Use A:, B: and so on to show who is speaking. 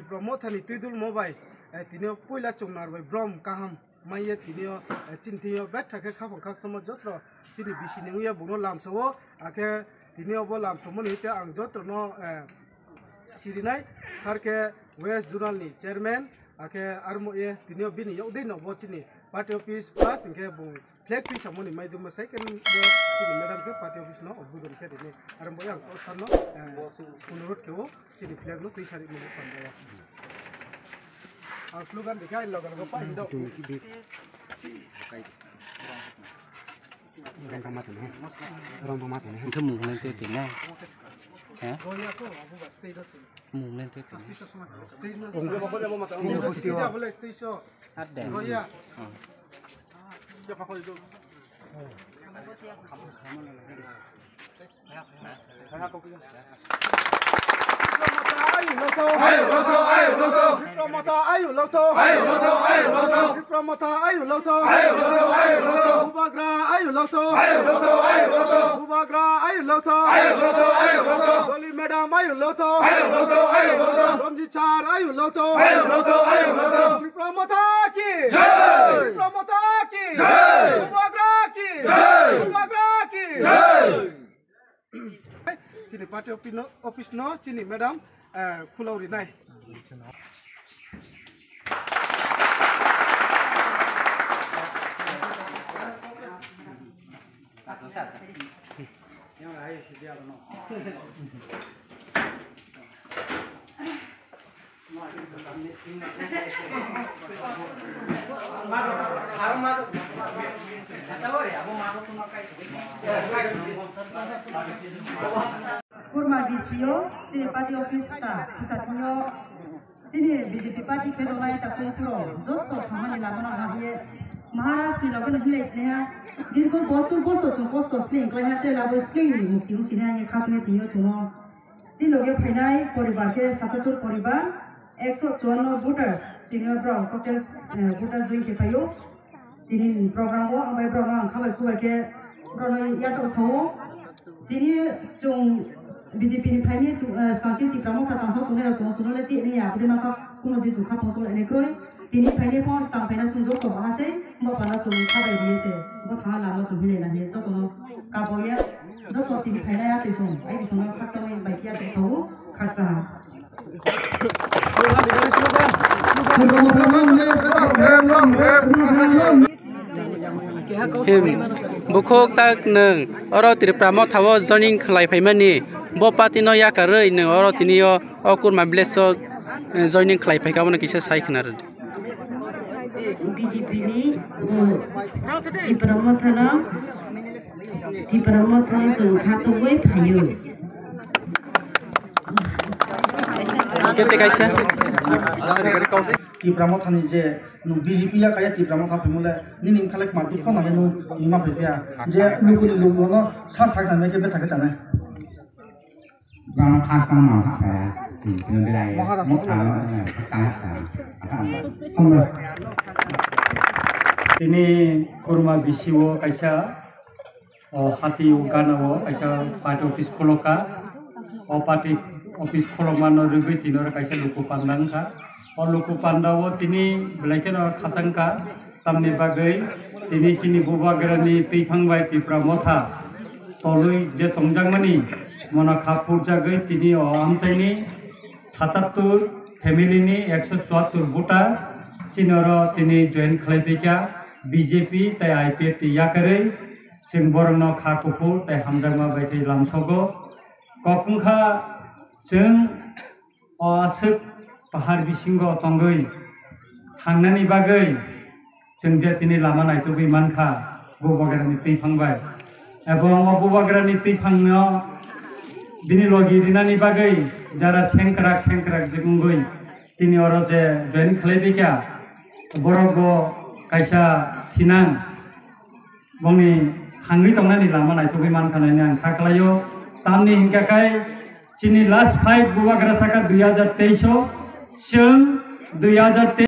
A: Promothani tidul mobile tinio poila chongnar bai brom kaham maiye tinio chinthio betha ke khapang khak samo jotro tini bisini uya bono lamsawo ake tinio bo lamsamo ni te ang jotro no sirinai sarke west journal ni chairman ake armo ye tinio bini yodei no bo chini party office plus inke bo flag piece amoni mai dum second bo chini madam ke party office no obudon ke dini armo yang osano punurut ke wo chini flag no tuisari mo panda Klugan dikai logan ko pa indo.
B: Orang pamat ni. Itu mung lên tiêu tiền ngay. Hả? Mung lên tiêu tiền.
A: Unggo ba ko mo mata. Unggo stia boleh station.
B: Ada.
A: Goya. Siapa ko itu? Ayo Cini party office no, cini madam, pulau rinai. Yang lain sedia no.
C: Kurma bisio, sini party office kita pusatnya, sini BJP party kedua kita kumpul, jodoh kami lakukan hari Maharashtra ni lakukan hari ini, dirko betul boso tu posto sling, kalau hati lalu sling, mungkin sini hanya kapne tinggal cuma, sini loge final poribar ke satu poribar, 154 voters, tinggal berapa total voters join ke payo, ini program wo, ambil program kami kuat ke, program yang jauh sama, ini jung BJP ni pani tu sekarang ti promo kata so tunai tu tunai lagi ni ya, jadi maka kuno di tukar ponsel ini kroi, ini pani pons tang pani tu jauh bahasa, mau pada tu kabar dia se, mau thang lama tu ni lah ni, jauh tu kabar ya, jauh tu ini pani ya tu song, ai tu song kata ni baik ya tu song kata.
B: Bukhok tak neng, orang tidak pramot hawa joining kelai payment Bopati no ya karai neng orang tinio okur mableso joining kelai pay kawan kisah saya kenar.
C: BJP ni di Pramotana so kata wei payu.
B: Kita kisah.
D: Di Pramotana je, nu BJP ya kaya di Pramotana pemula, ni nim kalek mati kau nak nu lima pergi je, nu kuni lu no sah kan mereka betul ke sana.
E: Yang khas sama nilai
F: ini kurma bisiwo kaisa hati uganawo kaisa party office koloka party office kolomano rugi tinor kaisa luku pandang ka luku pandawo tini belajar khasangka tamni bagai tini sini bubagrani tipangbai tipramotha tolui je tongjangmani mana khapur jagai tini amsaini 77 family ni 174 vota sinoro tini join khlaipika BJP tai IPF ti yakare sing borno khapur tai hamjangma baithai lamsogo kokungkha jeng asuk pahar bisingo tonggoi thangnani bagai jeng je tini lama naitugui mankha bubagrani tipangbai ebong bubagrani tipangno bini logi dinani bagai jara sengkrak jengungoi tini oro je join khlaibika borogo kaisa thinang bongni thangui tongnani lama naitugui mankanani ang khaklayo tamni hingkakai chini last fight bubagra saka 2023 seng 2023